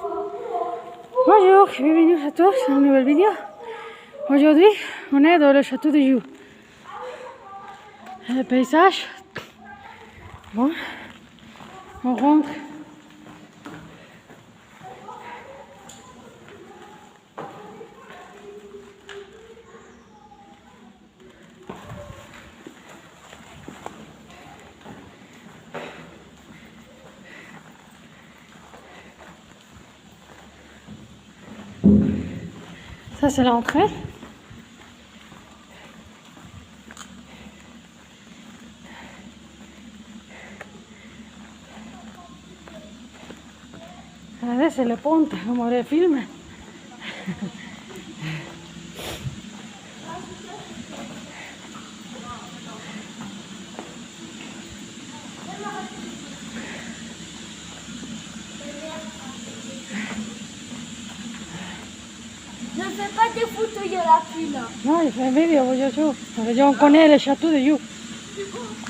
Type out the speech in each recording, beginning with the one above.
Bonjour, bienvenue à tous dans une nouvelle vidéo. Aujourd'hui, on est dans le château de Joux. Le paysage. Bon, on rentre. Ça, c'est l'entrée. Là, c'est le pont, comme le film. Ne fais pas des photos, il y a la pluie là. Non, il fait une vidéo sur YouTube. On connaît le château de Joux.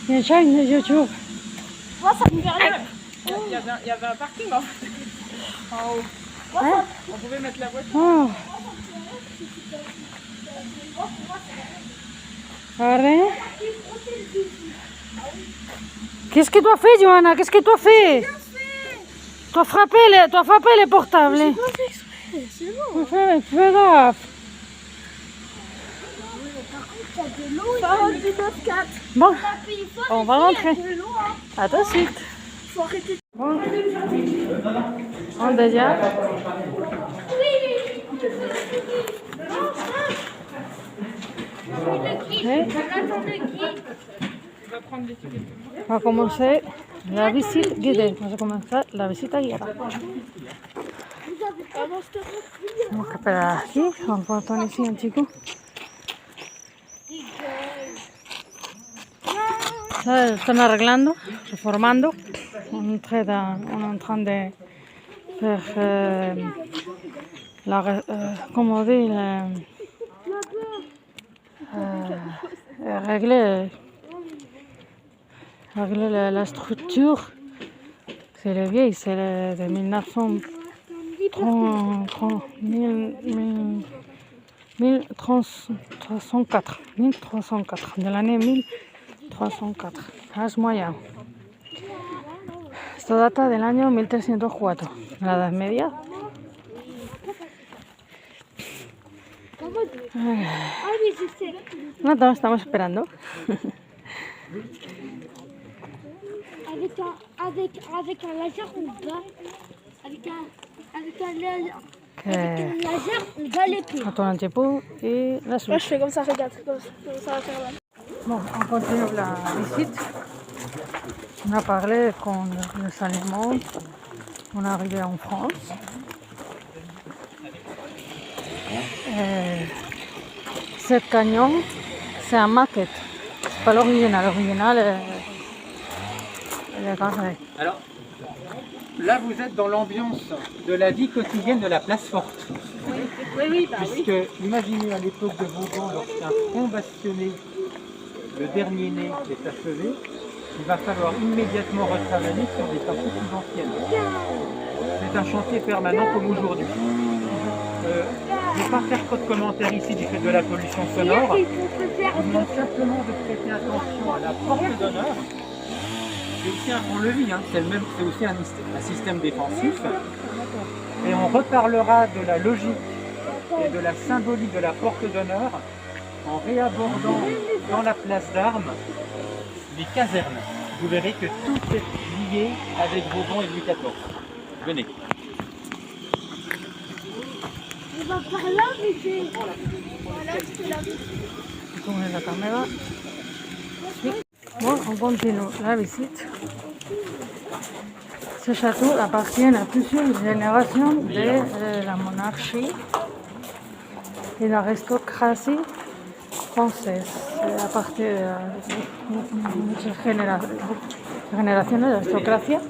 Il y a une chaîne de YouTube. Moi, ça me fait rien. Il y avait un parking en fait. En haut. Hein? On pouvait mettre la voiture. Oh. Regardez. Qu'est-ce que tu as fait, Johanna? Qu'est-ce que tu as fait? Tu as frappé les portables. C'est bon. Fais gaffe. Il y a de l'eau, il y a du 9-4. Bon, Il on va rentrer. y a de l'eau, hein. À tout de suite. Il faut arrêter. Bon. On déjà. Oui. Tu vas prendre les tickets. On va commencer la visite guidée. On va commencer la visita guiada. Vamos a esperar aquí, vamos a poner así un chico. Ça, están arreglando, reformando. On est en train de faire comment on dit, régler la structure. C'est le vieil, c'est de 1304, de l'année 1304, âge moyen. Esto data del año 1304, la Edad Media. Ah oui, je sais. No, estamos esperando. Avec un laser, on va. Avec un laser, Que on va l'épée. attends un petit peu et la Moi, suite. je fais comme ça, regarde. Comme ça va faire là. Bon, on continue la visite. On a parlé quand les Allemands on est arrivé en France. Cette canyon, c'est un maquette. C'est pas l'original. L'original est carré. Alors, là, vous êtes dans l'ambiance de la vie quotidienne de la place forte. Oui, Puisque, imaginez à l'époque de Vauban, lorsqu'un front bastionné, le dernier né, est achevé, il va falloir immédiatement retravailler sur des parties plus anciennes. C'est un chantier permanent comme aujourd'hui. Je ne vais pas faire trop de commentaires ici du fait de la pollution sonore. Je vous demande simplement de prêter attention à la porte d'honneur. C'est aussi un pont-levis, hein. C'est aussi un système défensif. Et on reparlera de la logique et de la symbolique de la porte d'honneur en réabordant dans la place d'Armes les casernes. Vous verrez que tout est lié avec Vauban et Louis XIV. Venez. On va par là, mais c'est. Voilà, c'est là. Tournez la caméra. Bon, on continue la visite. Ce château appartient à plusieurs générations de la monarchie et de l'aristocratie française. À partir de muchas generaciones de aristocracia.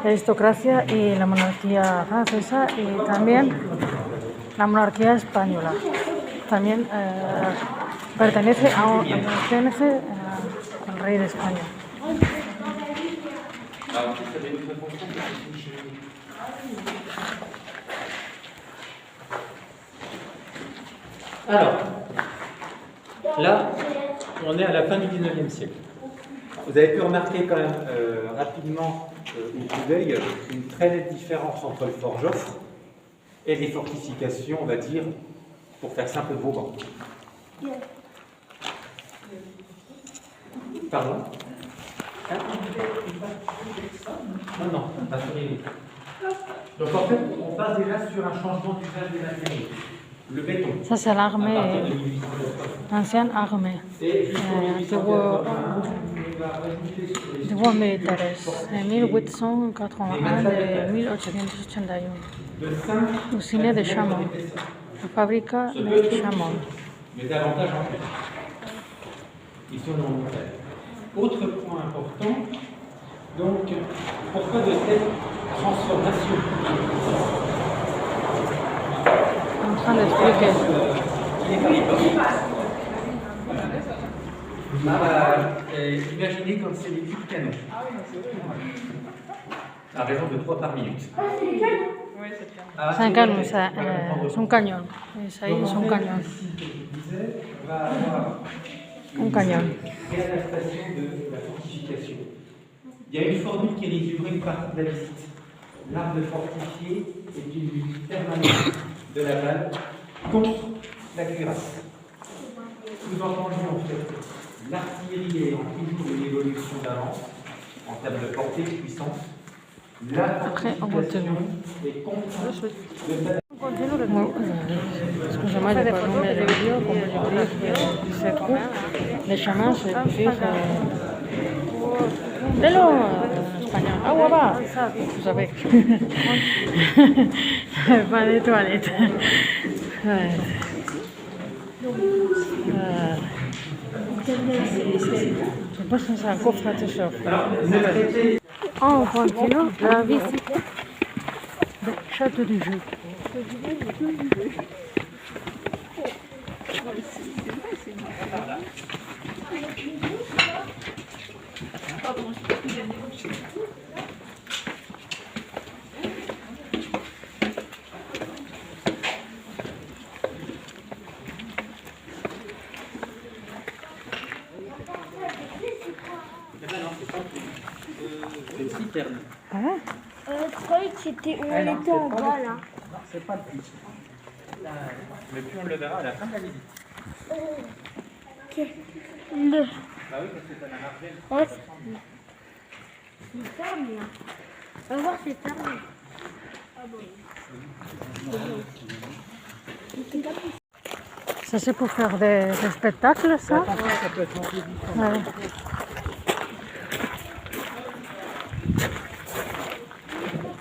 La aristocracia y la monarquía francesa y también la monarquía española. También pertenece al rey de España. Alors, en plus, ça avait une autre fonction, c'est une cheminée. Alors, là, on est à la fin du 19e siècle. Vous avez pu remarquer quand même rapidement au coup d'œil une très nette différence entre le fort Joffre et les fortifications, on va dire, pour faire simple, de Vauban. Pardon? Non, pas sur les. Donc en fait, on passe déjà sur un changement d'usage des matériaux. Le béton. Ça, c'est l'armée, l'ancienne armée. De voies militaires, en 1881 et 1881. Usine de Chamon, la fabrique de Chamon. Mais davantage en plus. Ils sont dans le montagne. Autre point important, donc, pourquoi de cette transformation? En train d'expliquer. Imaginez comme c'est les coups de canon. À raison de 3 par minute. C'est un canon, c'est un cañón. Ça y est, c'est un cañón. Un cañón. Réadaptation de la fortification. Il y a une formule qui résumerait une partie de la visite. L'art de fortifier est une lutte permanente de la balle contre la cuirasse. Sous-entendu en fait, l'artillerie ayant toujours une évolution d'avance en termes de portée, de puissance. La fortification est contrainte de Excusez-moi, j'ai pas nommé la vidéo, comme je dis, c'est court. Les chemins, c'est plus de l'eau en espagnol. Agua va, vous savez. Pas des toilettes. Je pense que c'est un coffre à t-shirt. On continue la visite du château du jeu. C'est une citerne. Hein? Je croyais que c'était où on était en bas là. Non, c'est pas le puits. Mais puis on le verra à la fin de la visite. Ok. Bah oui, parce que t'as la margelle. Ouais, c'est fermé là. On va voir, c'est fermé. Ça c'est pour faire des spectacles, ça? Ça peut être rempli. Ouais.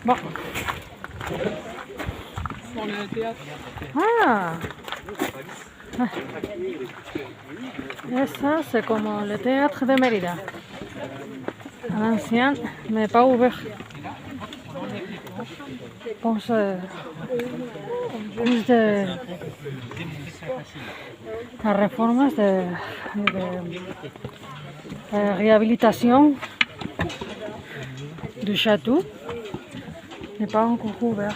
Bon. Pour le théâtre. Ah! Et ça, c'est comme le théâtre de Mérida. À l'ancien, mais pas ouvert. Je pense plus de la réforme de réhabilitation du château n'est pas encore ouvert.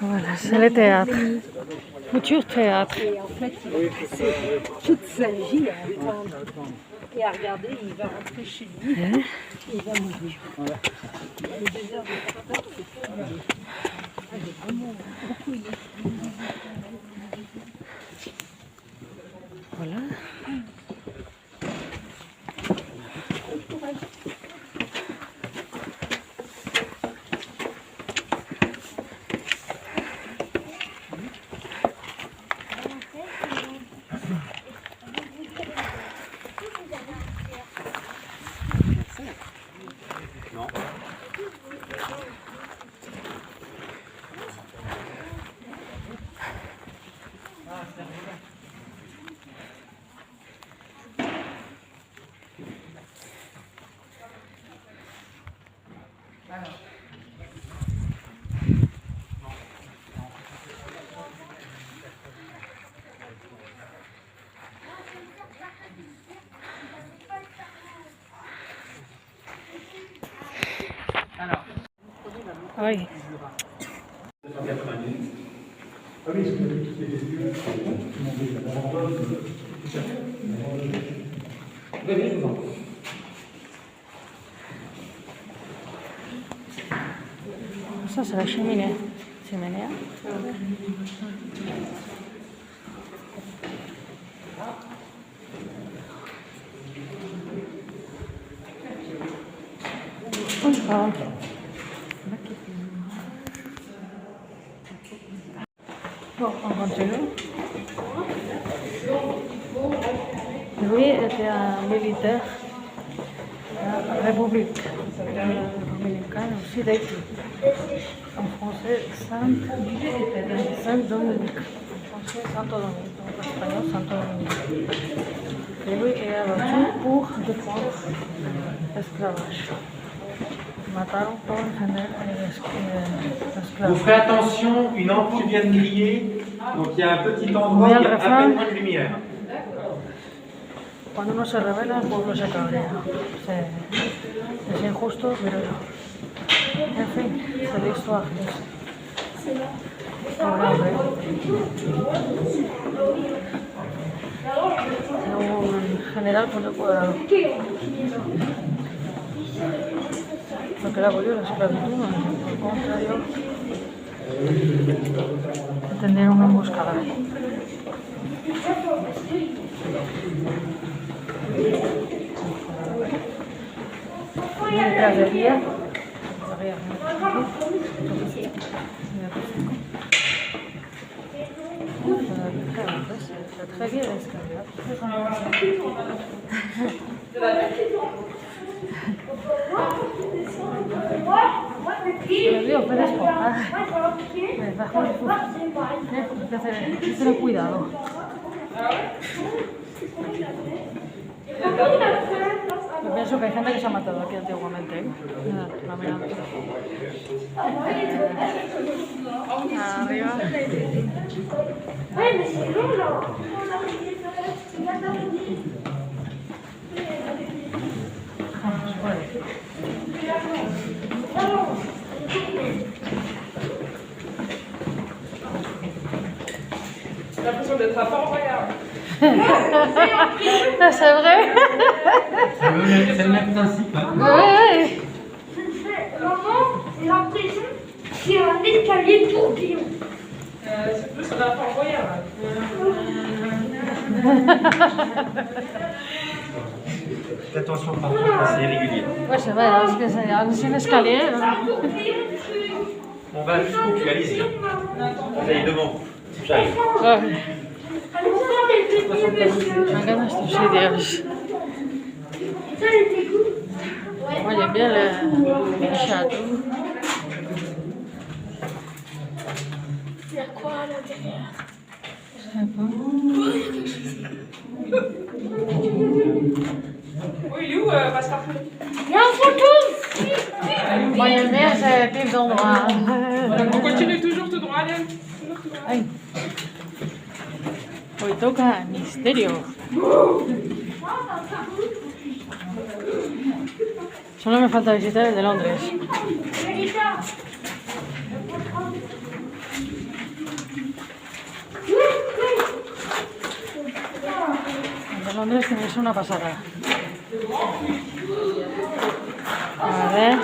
Voilà, c'est le théâtre. Futur théâtre. Et en fait, toute sa vie à attendre et à regarder, il va rentrer chez lui et il va mourir. Les 2 heures de spectacle, c'est vraiment beaucoup aimé. Voilà. Oui. Ça, c'est la cheminée. Cheminée. Bon, on continue. Lui était un militaire de la République dominicaine, aussi d'Haïti. En français, Saint-Dominique. En français, Santo Domingo. En espagnol, Santo Domingo. Et lui est abattu pour défendre l'esclavage. Mataron pour défendre l'esclavage. Vous ferez attention, une ampoule vient de griller, donc il y a un petit endroit où il y a à peine moins de lumière. Cuando uno se revela, el pueblo se cabrea. Es injusto, pero en fin, c'est l'histoire. Un general con el cuadrado. Lo que era abolió la esclavitud, al contrario, tendría una emboscada. Detrás de guía. Très bien l'escalier. Dios, me despoja. Bajo el fútbol. Ten cuidado. Yo pienso que hay gente que se ha matado aquí antiguamente. Arriba. J'ai l'impression d'être à Fort-Boyard. C'est vrai? C'est le même principe. Hein. Oui. Maman, j'ai l'impression qu'il y a un escalier tourbillon. C'est plus à Fort-Boyard. Faites attention partout, c'est irrégulier. Oui, c'est vrai, parce que c'est un escalier. On va jusqu'au cul, allez-y. Allez, devant vous. J'arrive. Me encantan estos sitios. Oye, bien el château. Il y a quoi à l'intérieur? Oui, il est où, Passepartout? Il y a un fantôme! Bon, il y a bien ce type d'endroit. On continue toujours tout droit, Liane. Ay. Hoy toca misterio. Solo me falta visitar el de Londres. El de Londres tiene que ser una pasada. A ver.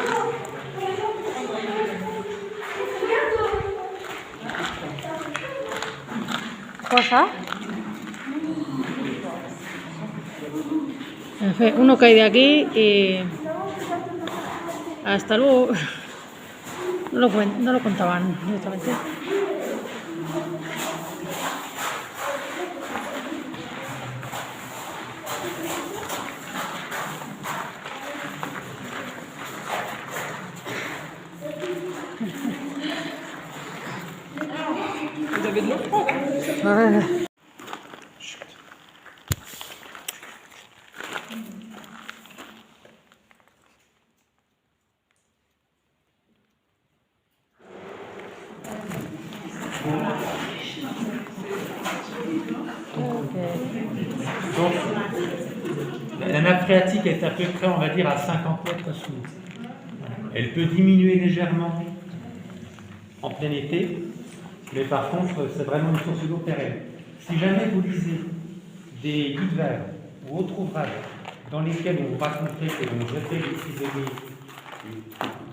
Cosa. En fin, uno cae de aquí y hasta luego no lo contaban directamente. Vous avez de l'eau froide. Ouais. Donc, la nappe phréatique est à peu près, on va dire, à 50 mètres sous. Elle peut diminuer légèrement en plein été, mais par contre, c'est vraiment une source d'eau pérenne. Si jamais vous lisez des guides verts ou autres ouvrages dans lesquels on vous racontait que l'on jetait les prisonniers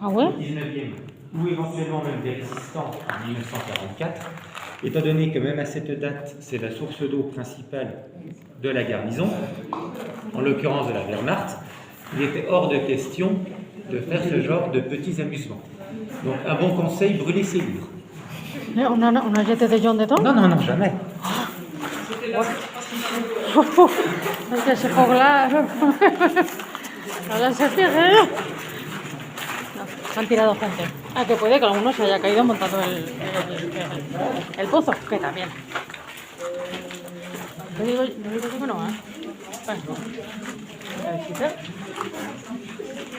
Ah ouais? au 19e ou éventuellement même des résistants en 1944, étant donné que même à cette date, c'est la source d'eau principale de la garnison, en l'occurrence de la Wehrmacht, il était hors de question de faire ce genre de petits amusements. Donc un bon conseil, brûlez ses livres. On a jeté des gens dedans? Non, non, non, jamais. Es que ese joglar. Ahora se cierre. No, se han tirado gente. Ah, que puede que alguno se haya caído montando el pozo, que también. Yo digo que no, ¿eh? Bueno, voy a visitar.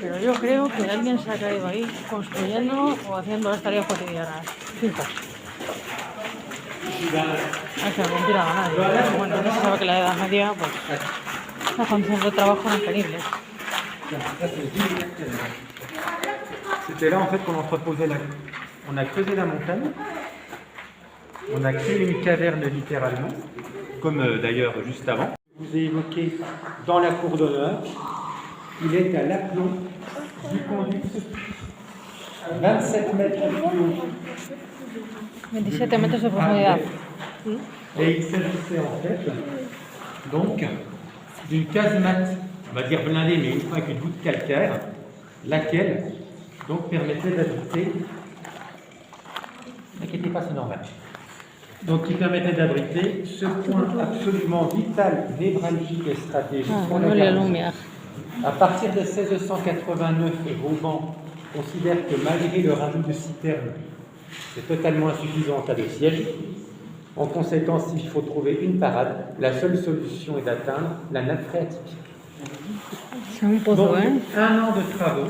Pero yo creo que alguien se ha caído ahí construyendo o haciendo las tareas cotidianas. Fijo. Es que no han tirado a nadie. Pero bueno, no se sabe que la Edad Media, pues, las condiciones de trabajo eran terribles. C'était là en fait qu'on entreposait on a creusé la montagne, on a créé une caverne littéralement, comme d'ailleurs juste avant. Je vous ai évoqué dans la cour d'honneur, il est à l'aplomb du conduit 27 mètres plus haut. 27 metros de profundidad. Et il s'agissait en fait donc d'une casemate, on va dire blindée, mais une fois avec une voûte calcaire, laquelle donc permettait d'abriter, n'inquiétez pas, c'est normal, donc qui permettait d'abriter ce point absolument vital, névralgique et stratégique pour la garnison. À partir de 1689, Vauban considère que malgré le rajout de citernes, c'est totalement insuffisant en cas de siège. En conséquence, il faut trouver une parade. La seule solution est d'atteindre la nappe phréatique. C'est un pozo, Donc, hein? 1 an de travaux,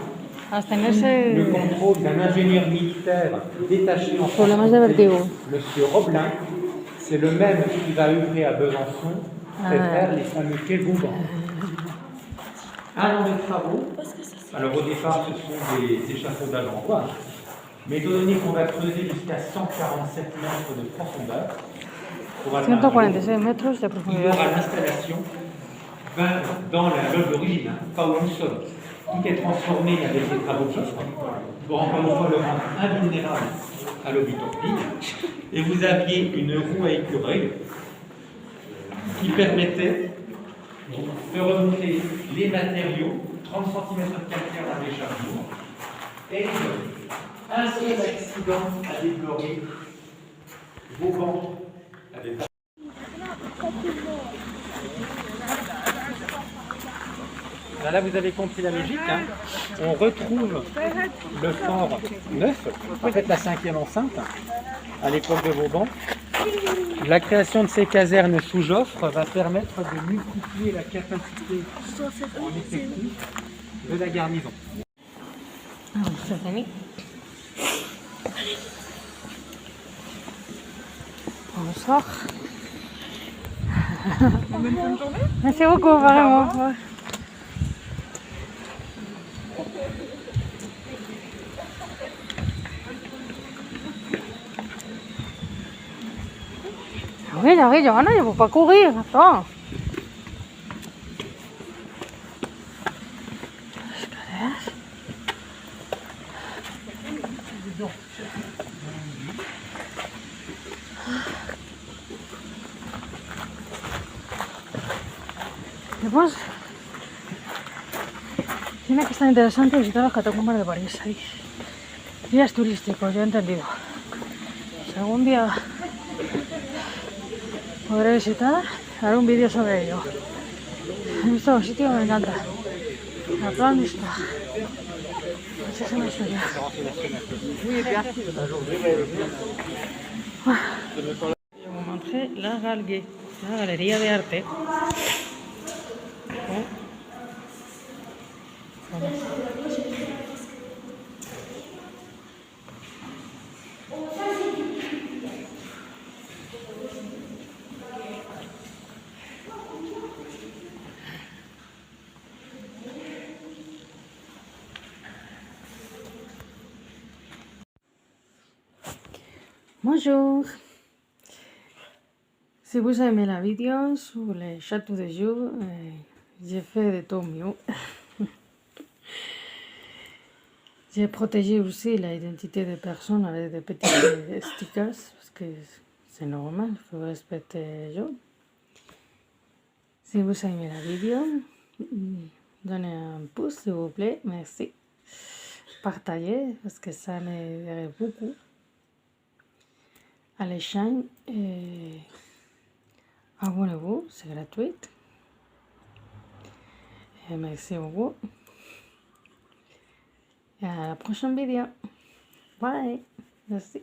Hasta en le ese. contrôle d'un ingénieur militaire détaché en Problemas de vertigo. M. Roblin, c'est le même qui va œuvrer à Besançon, fait faire les fameux quais Vauban. 1 an de travaux. Alors au départ, ce sont des échafaudages en bois. Mais étant donné qu'on va creuser jusqu'à 147 mètres de profondeur, pour atteindre 146 metros de il y profundidad. aura l'installation dans la loge d'origine, pas où nous sommes. Tout est transformé avec des travaux qui pour encore une fois le rendre invulnérable à l'obitompie. Et vous aviez une roue à écureuil qui permettait de remonter les matériaux, 30 cm de calcaire à déchargement, et un seul accident à déplorer. Vauban avait pas. Là, vous avez compris la logique. Hein. On retrouve le fort neuf, en fait la 5e enceinte, à l'époque de Vauban. La création de ces casernes sous Joffre va permettre de multiplier la capacité en effectif de la garnison. Bonsoir. Merci beaucoup, vraiment. Ouais. J'arrive, Johanna, je ne peux pas courir. Attends. Después, tiene que estar interesante visitar las catacumbas de París. Hay días turísticos, yo he entendido. Si algún día podré visitar, haré un vídeo sobre ello. He visto un sitio que me encanta. La Plan d'Histoire. Muchísima historia. Je vais vous montrer la Galguée, la galería de arte. Bonjour. Si vous aimez la vidéo sur les châteaux de jour, j'ai fait de tout mieux. J'ai protégé aussi l'identité des personnes avec des petits stickers, parce que c'est normal, il faut respecter les gens. Si vous aimez la vidéo, donnez un pouce s'il vous plaît, merci. Partagez, parce que ça m'aiderait beaucoup à la chaîne. Et abonnez-vous, c'est gratuit. Et merci beaucoup. Et à la prochaine vidéo. Bye. Merci.